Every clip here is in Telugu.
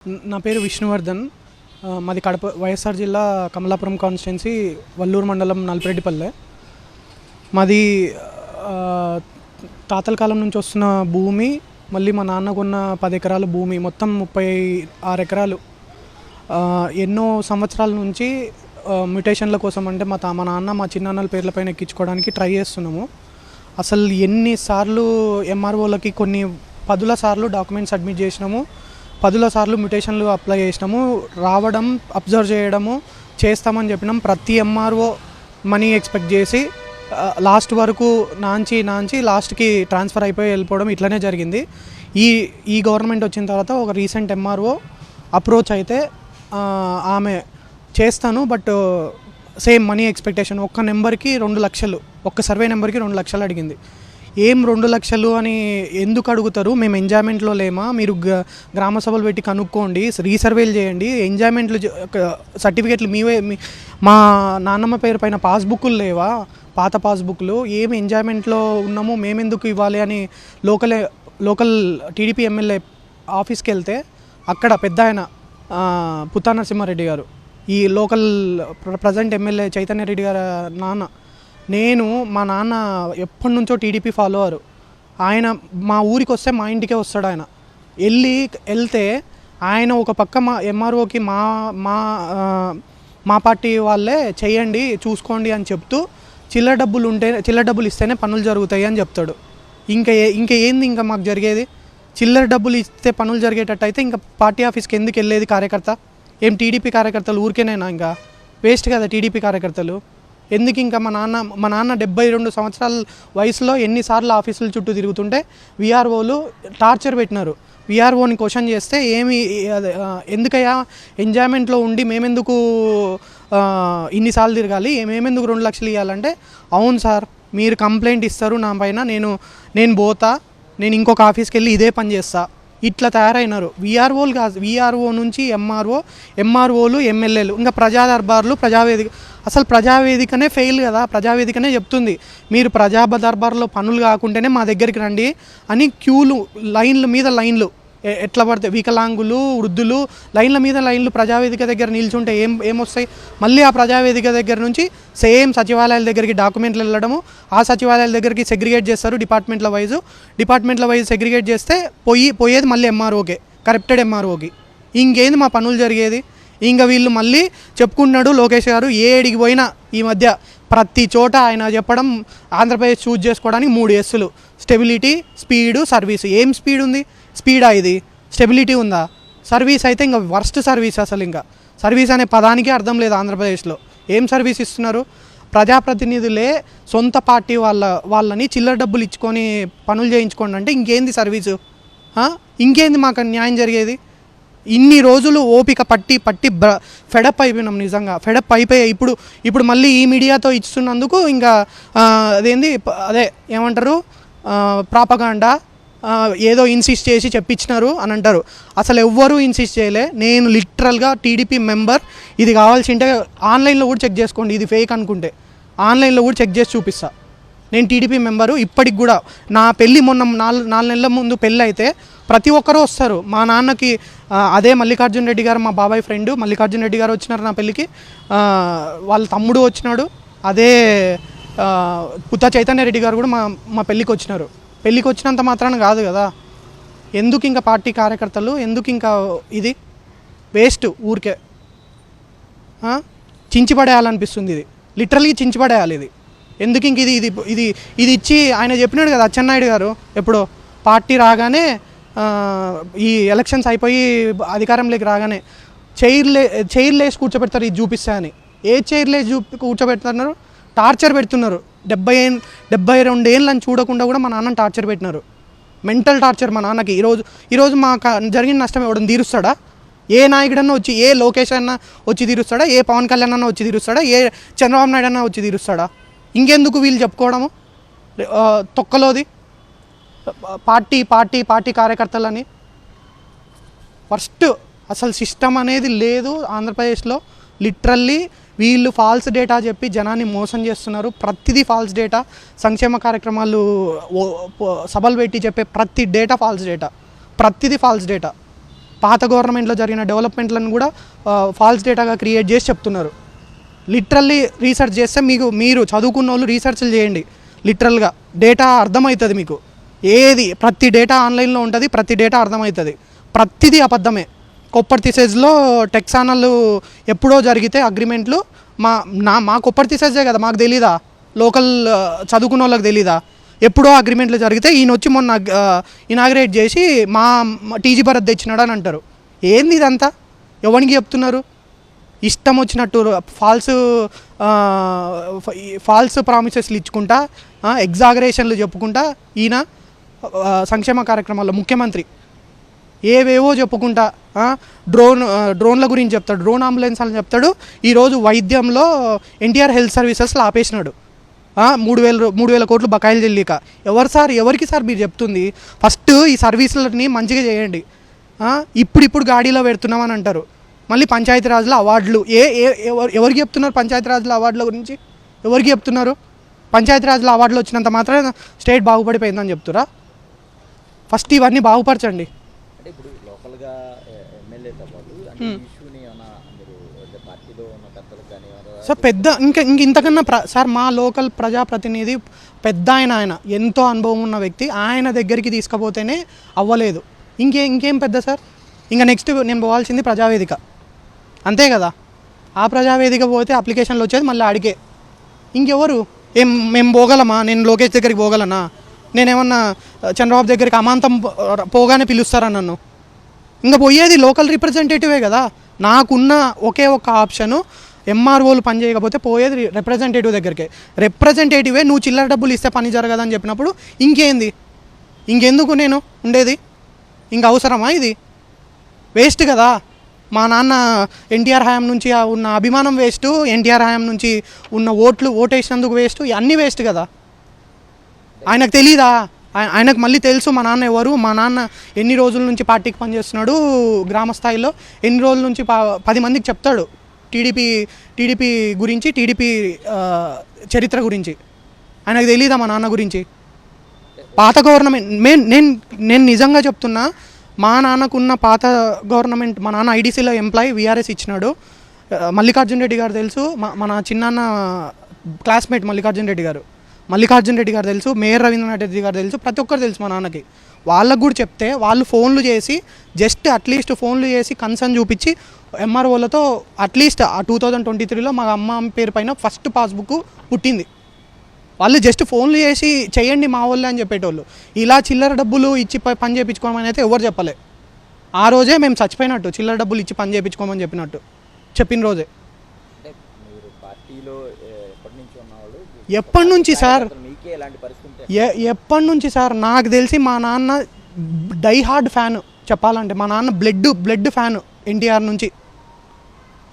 నా పేరు విష్ణువర్ధన్. మాది కడప వైఎస్ఆర్ జిల్లా కమలాపురం కాన్స్టిట్యున్సీ వల్లూరు మండలం నల్పిరెడ్డిపల్లె. మాది తాతల కాలం నుంచి వస్తున్న భూమి, మళ్ళీ మా నాన్నకున్న 10 ఎకరాల భూమి, మొత్తం 36 ఎకరాలు. ఎన్నో సంవత్సరాల నుంచి మ్యుటేషన్ల కోసం అంటే మా నాన్న మా చిన్నాన్నల పేర్లపైన ఎక్కించుకోవడానికి ట్రై చేస్తున్నాము. అసలు ఎన్నిసార్లు ఎంఆర్ఓలకి కొన్ని 10ల సార్లు డాక్యుమెంట్స్ సబ్మిట్ చేసినాము, 10ల సార్లు మ్యుటేషన్లు అప్లై చేసినాము. రావడం, అబ్జర్వ్ చేయడము చేస్తామని చెప్పినాం. ప్రతి ఎంఆర్ఓ మనీ ఎక్స్పెక్ట్ చేసి లాస్ట్ వరకు నాంచి లాస్ట్కి ట్రాన్స్ఫర్ అయిపోయి వెళ్ళిపోవడం ఇట్లనే జరిగింది. ఈ గవర్నమెంట్ వచ్చిన తర్వాత ఒక రీసెంట్ ఎంఆర్ఓ అప్రోచ్ అయితే ఆమె చేస్తాను, బట్ సేమ్ మనీ ఎక్స్పెక్టేషన్. ఒక్క నెంబర్కి 2 లక్షలు, ఒక్క సర్వే నెంబర్కి 2 లక్షలు అడిగింది. ఏం 2 లక్షలు అని ఎందుకు అడుగుతారు? మేము ఎంజాయ్మెంట్లో లేమా? మీరు గ్రామ సభలు పెట్టి కనుక్కోండి, రీసర్వేలు చేయండి. ఎంజాయ్మెంట్లు సర్టిఫికెట్లు మా నాన్నమ్మ పేరు పైన పాస్బుక్లు లేవా? పాత పాస్బుక్లు. ఏం ఎంజాయ్మెంట్లో ఉన్నామో మేమెందుకు ఇవ్వాలి అని లోకల్ టీడీపీ ఎమ్మెల్యే ఆఫీస్కి వెళ్తే అక్కడ పెద్ద ఆయన పుత్తా నరసింహారెడ్డి గారు, ఈ local present MLA Chaitanya Reddy గారు నాన్న, మా నాన్న ఎప్పటి నుంచో టీడీపీ ఫాలోవరు. ఆయన మా ఊరికి వస్తే మా ఇంటికే వస్తాడు. ఆయన వెళ్తే ఆయన ఒక పక్క మా ఎంఆర్ఓకి మా పార్టీ వాళ్ళే చేయండి, చూసుకోండి అని చెప్తూ చిల్లర డబ్బులు ఇస్తేనే పనులు జరుగుతాయి అని చెప్తాడు. ఏంది ఇంకా మాకు జరిగేది? చిల్లర డబ్బులు ఇస్తే పనులు జరిగేటట్టు అయితే ఇంకా పార్టీ ఆఫీస్కి ఎందుకు వెళ్ళేది కార్యకర్త? ఏం టీడీపీ కార్యకర్తలు ఊరికేనైనా? ఇంకా వేస్ట్ కదా టీడీపీ కార్యకర్తలు. ఎందుకు ఇంకా మా నాన్న 72 సంవత్సరాల వయసులో ఎన్నిసార్లు ఆఫీసుల చుట్టూ తిరుగుతుంటే విఆర్ఓలు టార్చర్ పెట్టినారు. విఆర్ఓని క్వశ్చన్ చేస్తే ఎందుకయ్యా ఎంజాయ్మెంట్లో ఉండి మేమెందుకు ఇన్నిసార్లు తిరగాలి, మేమెందుకు 2 లక్షలు ఇవ్వాలంటే, అవును సార్ మీరు కంప్లైంట్ ఇస్తారు నా పైన, నేను పోతా, నేను ఇంకొక ఆఫీస్కి వెళ్ళి ఇదే పని చేస్తా, ఇట్లా తయారైనారు. విఆర్ఓలు కాదు, విఆర్ఓ నుంచి ఎంఆర్ఓలు ఎమ్మెల్యేలు, ఇంకా ప్రజా దర్బార్లు, ప్రజావేదిక. అసలు ప్రజావేదికనే ఫెయిల్ కదా. ప్రజావేదికనే చెప్తుంది మీరు ప్రజా దర్బార్లో పనులు కాకుంటేనే మా దగ్గరికి రండి అని క్యూలు, లైన్ల మీద లైన్లు, ఎట్లా పడితే వికలాంగులు, వృద్ధులు, లైన్లు ప్రజావేదిక దగ్గర నిల్చుంటే ఏమొస్తాయి? మళ్ళీ ఆ ప్రజావేదిక దగ్గర నుంచి సేమ్ సచివాలయాల దగ్గరికి డాక్యుమెంట్లు వెళ్ళడము, ఆ సచివాలయాల దగ్గరికి సెగ్రిగేట్ చేస్తారు డిపార్ట్మెంట్ల వైజ్ సెగ్రిగేట్ చేస్తే పోయేది మళ్ళీ ఎంఆర్ఓకే, కరప్టెడ్ ఎంఆర్ఓకి. ఇంకేంది మా పనులు జరిగేది? ఇంకా వీళ్ళు మళ్ళీ చెప్పుకుంటున్నాడు లోకేష్ గారు, ఏడికి పోయినా ఈ మధ్య ప్రతి చోట ఆయన చెప్పడం ఆంధ్రప్రదేశ్ చూజ్ చేసుకోవడానికి 3 ఎస్సులు: స్టెబిలిటీ, స్పీడు, సర్వీస్. ఏం స్పీడ్ ఉంది? స్పీడా ఇది? స్టెబిలిటీ ఉందా? సర్వీస్ అయితే ఇంకా వర్స్ట్ సర్వీస్. అసలు ఇంకా సర్వీస్ అనే పదానికి అర్థం లేదు ఆంధ్రప్రదేశ్లో. ఏం సర్వీస్ ఇస్తున్నారు? ప్రజాప్రతినిధులే సొంత పార్టీ వాళ్ళని చిల్లర డబ్బులు ఇచ్చుకొని పనులు చేయించుకోండి అంటే ఇంకేంది సర్వీసు? ఇంకేంది మాకు న్యాయం జరిగేది? ఇన్ని రోజులు ఓపిక పట్టి ఫెడప్ అయిపోయినాం. నిజంగా ఫెడప్ అయిపోయాయి. ఇప్పుడు మళ్ళీ ఈ మీడియాతో ఇస్తున్నందుకు ఇంకా అదే ఏమంటారు, ప్రాపగాండా, ఏదో ఇన్సిస్ట్ చేసి చెప్పించినారు అని అంటారు. అసలు ఎవ్వరూ ఇన్సిస్ట్ చేయలే. నేను లిటరల్గా టీడీపీ మెంబర్, ఇది కావాల్సింటే ఆన్లైన్లో కూడా చెక్ చేసుకోండి, ఇది ఫేక్ అనుకుంటే ఆన్లైన్లో కూడా చెక్ చేసి చూపిస్తా. నేను టీడీపీ మెంబరు. ఇప్పటికి కూడా నా పెళ్ళి మొన్న 4 నెలల ముందు పెళ్ళి అయితే ప్రతి ఒక్కరూ వస్తారు. మా నాన్నకి అదే మల్లికార్జున రెడ్డి గారు, మా బాబాయ్ ఫ్రెండ్ మల్లికార్జున రెడ్డి గారు వచ్చినారు నా పెళ్ళికి. వాళ్ళ తమ్ముడు వచ్చినాడు. అదే పుత్తా చైతన్య రెడ్డి గారు కూడా మా పెళ్ళికి వచ్చినారు. పెళ్ళికి వచ్చినంత మాత్రాన కాదు కదా. ఎందుకు ఇంకా పార్టీ కార్యకర్తలు, ఎందుకు ఇంకా ఇది వేస్ట్? ఊరికే చించిపడేయాలనిపిస్తుంది. ఇది లిటరల్గా చించిపడేయాలి. ఇది ఎందుకు ఇంక ఇది ఇచ్చి ఆయన చెప్పినాడు కదా అచ్చెన్నాయుడు గారు ఎప్పుడో, పార్టీ రాగానే ఈ ఎలక్షన్స్ అయిపోయి అధికారంలోకి రాగానే చైర్లు వేసి కూర్చోబెడతారు ఇది చూపిస్తా అని. ఏ చైర్లు వేసి కూర్చోబెడుతున్నారు? టార్చర్ పెడుతున్నారు. 72 ఏళ్ళని చూడకుండా కూడా మా నాన్నని టార్చర్ పెట్టినారు. మెంటల్ టార్చర్ మా నాన్నకి. ఈరోజు మాకు జరిగిన నష్టం ఎవడని తీరుస్తాడా? ఏ నాయకుడన్నా వచ్చి, ఏ లోకేష్ అన్నా వచ్చి తీరుస్తాడా? ఏ పవన్ కళ్యాణ్ అన్నా వచ్చి తీరుస్తాడా? ఏ చంద్రబాబు నాయుడు అన్నా వచ్చి తీరుస్తాడా? ఇంకెందుకు వీళ్ళు చెప్పుకోవడము తొక్కలోది? పార్టీ కార్యకర్తలని ఫస్ట్ అసలు సిస్టమ్ అనేది లేదు ఆంధ్రప్రదేశ్లో. లిటరల్లీ వీళ్ళు ఫాల్స్ డేటా చెప్పి జనాన్ని మోసం చేస్తున్నారు. ప్రతిదీ ఫాల్స్ డేటా. సంక్షేమ కార్యక్రమాలు సభలు పెట్టి చెప్పే ప్రతి డేటా ఫాల్స్ డేటా, ప్రతిదీ ఫాల్స్ డేటా. పాత గవర్నమెంట్లో జరిగిన డెవలప్మెంట్లను కూడా ఫాల్స్ డేటాగా క్రియేట్ చేసి చెప్తున్నారు. లిటరల్లీ రీసెర్చ్ చేస్తే మీరు చదువుకున్న వాళ్ళు రీసెర్చ్లు చేయండి. లిటరల్గా డేటా అర్థమవుతుంది మీకు. ప్రతి డేటా ఆన్లైన్లో ఉంటుంది, ప్రతి డేటా అర్థమవుతుంది. ప్రతిదీ అబద్ధమే. కొప్పర్తి సెజ్లో టెక్సానల్ ఎప్పుడో జరిగితే అగ్రిమెంట్లు మా కొప్పర్తి సెజ్జే కదా, మాకు తెలీదా? లోకల్ చదువుకున్న వాళ్ళకి తెలీదా? ఎప్పుడో అగ్రిమెంట్లు జరిగితే ఈయన వచ్చి మొన్న ఇనాగ్రేట్ చేసి మా టీజీ భరత్ తెచ్చినాడు అని అంటారు. ఏంది ఇదంతా? ఎవరికి చెప్తున్నారు? ఇష్టం వచ్చినట్టు ఫాల్స్ ప్రామిసెస్లు ఇచ్చుకుంటా, ఎగ్జాగరేషన్లు చెప్పుకుంటా ఈయన సంక్షేమ కార్యక్రమాల్లో ముఖ్యమంత్రి ఏవేవో చెప్పుకుంటా డ్రోన్ల గురించి చెప్తాడు, డ్రోన్ అంబులెన్స్ అని చెప్తాడు. ఈరోజు వైద్యంలో ఎన్టీఆర్ హెల్త్ సర్వీసెస్లో ఆపేసినాడు. 3,000 కోట్లు బకాయిలు చెల్లిక. ఎవరికి సార్ మీరు చెప్తుంది? ఫస్ట్ ఈ సర్వీసులని మంచిగా చేయండి. ఇప్పుడు గాడిలో పెడుతున్నామని అంటారు. మళ్ళీ పంచాయతీరాజ్ల అవార్డులు ఎవరికి చెప్తున్నారు? పంచాయతీరాజ్ల అవార్డుల గురించి ఎవరికి చెప్తున్నారు? పంచాయతీరాజ్ల అవార్డులు వచ్చినంత మాత్రం స్టేట్ బాగుపడిపోయిందని చెప్తురా? ఫస్ట్ ఇవన్నీ బాగుపరచండి. ఇప్పుడు లోకల్గా ఎమ్మెల్యేతో పాటు ఇష్యూని పార్టీలో ఉన్న పెద్దలకు కానీ సార్ పెద్ద ఇంతకన్నా సార్ మా లోకల్ ప్రజాప్రతినిధి పెద్ద ఆయన ఎంతో అనుభవం ఉన్న వ్యక్తి, ఆయన దగ్గరికి తీసుకుపోతేనే అవ్వలేదు. ఇంకేం పెద్ద సార్? ఇంకా నెక్స్ట్ నేను పోవాల్సింది ప్రజావేదిక, అంతే కదా. ఆ ప్రజావేదిక పోతే అప్లికేషన్లు వచ్చేది మళ్ళీ అడిగే. ఇంకెవరు? మేము పోగలమా? నేను లోకేష్ దగ్గరికి పోగలనా? నేనేమన్నా చంద్రబాబు దగ్గరికి అమాంతం పోగానే పిలుస్తారా నన్ను? ఇంకా పోయేది లోకల్ రిప్రజెంటేటివే కదా. నాకున్న ఒకే ఒక్క ఆప్షను ఎంఆర్ఓలు పని చేయకపోతే పోయేది రిప్రజెంటేటివ్ దగ్గరికి. రిప్రజెంటేటివే నువ్వు చిల్లర డబ్బులు ఇస్తే పని జరగదని చెప్పినప్పుడు ఇంకెందుకు నేను ఉండేది? ఇంక అవసరమా ఇది? వేస్ట్ కదా. మా నాన్న ఎన్టీఆర్ హయాం నుంచి ఉన్న అభిమానం వేస్ట్, ఎన్టీఆర్ హయాం నుంచి ఉన్న ఓటేసినందుకు వేస్ట్, అన్నీ వేస్ట్ కదా. ఆయనకు తెలీదా? ఆయనకు మళ్ళీ తెలుసు మా నాన్న ఎవరు, మా నాన్న ఎన్ని రోజుల నుంచి పార్టీకి పనిచేస్తున్నాడు, గ్రామ స్థాయిలో ఎన్ని రోజుల నుంచి 10 మందికి చెప్తాడు టీడీపీ గురించి, టీడీపీ చరిత్ర గురించి. ఆయనకు తెలీదా మా నాన్న గురించి? పాత గవర్నమెంట్ నేను నిజంగా చెప్తున్నా, మా నాన్నకున్న పాత గవర్నమెంట్, మా నాన్న ఐడీసీలో ఎంప్లాయీ, వీఆర్ఎస్ ఇచ్చినాడు. మల్లికార్జున రెడ్డి గారు తెలుసు, మన చిన్నాన్న క్లాస్మేట్ మల్లికార్జున రెడ్డి గారు తెలుసు, మేయర్ రవీంద్రనాథ్ రెడ్డి గారు తెలుసు, ప్రతి ఒక్కరు తెలుసు మా నాన్నకి. వాళ్ళకు కూడా చెప్తే వాళ్ళు ఫోన్లు చేసి అట్లీస్ట్ ఫోన్లు చేసి కన్సర్న్ చూపించి ఎంఆర్ఓలతో అట్లీస్ట్ ఆ 2023లో మా అమ్మ పేరు పైన ఫస్ట్ పాస్బుక్ పుట్టింది. వాళ్ళు జస్ట్ ఫోన్లు చేసి చేయండి మా వాళ్ళే అని చెప్పేటోళ్ళు. ఇలా చిల్లర డబ్బులు ఇచ్చి పని చేయించుకోమని అయితే ఎవరు చెప్పలే. ఆ రోజే మేము చచ్చిపోయినట్టు, చిల్లర డబ్బులు ఇచ్చి పని చేయించుకోమని చెప్పిన రోజే. ఎప్పటి నుంచి సార్? నాకు తెలిసి మా నాన్న డై హార్డ్ ఫ్యాన్ చెప్పాలంటే. మా నాన్న బ్లడ్ ఫ్యాన్ ఎన్టీఆర్ నుంచి.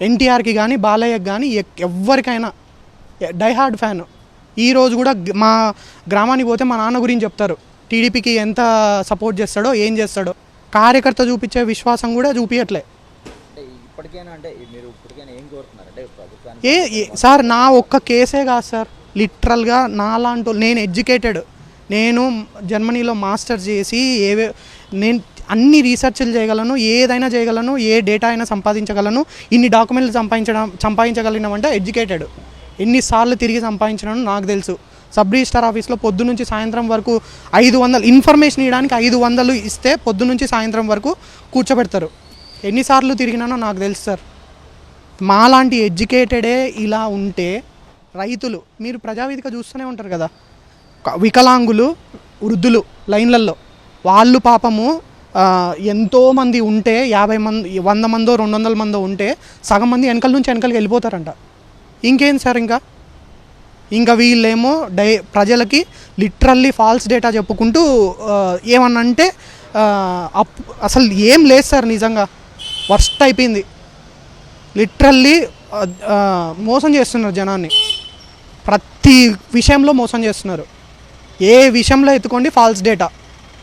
ఎన్టీఆర్కి కానీ బాలయ్యకి కానీ ఎవరికైనా డై హార్డ్ ఫ్యాన్. ఈరోజు కూడా మా గ్రామానికి పోతే మా నాన్న గురించి చెప్తారు, టీడీపీకి ఎంత సపోర్ట్ చేస్తాడో, ఏం చేస్తాడో. కార్యకర్త చూపించే విశ్వాసం కూడా చూపించట్లే. సార్ నా ఒక్క కేసే కాదు సార్, లిటరల్గా నాలాంటి నేను ఎడ్యుకేటెడ్, నేను జర్మనీలో మాస్టర్స్ చేసి నేను అన్ని రీసెర్చ్లు చేయగలను, ఏదైనా చేయగలను, ఏ డేటా అయినా సంపాదించగలను. ఇన్ని డాక్యుమెంట్లు సంపాదించగలిగినామంటే ఎడ్యుకేటెడ్. ఎన్నిసార్లు తిరిగి సంపాదించడం నాకు తెలుసు. సబ్ రిజిస్టార్ ఆఫీస్లో పొద్దు నుంచి సాయంత్రం వరకు 500 ఇన్ఫర్మేషన్ ఇవ్వడానికి 500 ఇస్తే పొద్దు నుంచి సాయంత్రం వరకు కూర్చోబెడతారు. ఎన్నిసార్లు తిరిగినానో నాకు తెలుసు సార్. మాలాంటి ఎడ్యుకేటెడే ఇలా ఉంటే రైతులు, మీరు ప్రజావేదిక చూస్తూనే ఉంటారు కదా, వికలాంగులు, వృద్ధులు లైన్లలో, వాళ్ళు పాపము ఎంతోమంది ఉంటే 50 మంది, 100 మందో 200 మందో ఉంటే సగం మంది వెనకలికి వెళ్ళిపోతారంట. ఇంకేం సార్? ఇంకా వీళ్ళేమో ప్రజలకి లిటరల్లీ ఫాల్స్ డేటా చెప్పుకుంటూ ఏమన్నంటే అసలు ఏం లేదు సార్. నిజంగా వర్స్ట్ అయిపోయింది. లిటరల్లీ మోసం చేస్తున్నారు జనాన్ని, ప్రతి విషయంలో మోసం చేస్తున్నారు. ఏ విషయంలో ఎత్తుకోండి ఫాల్స్ డేటా.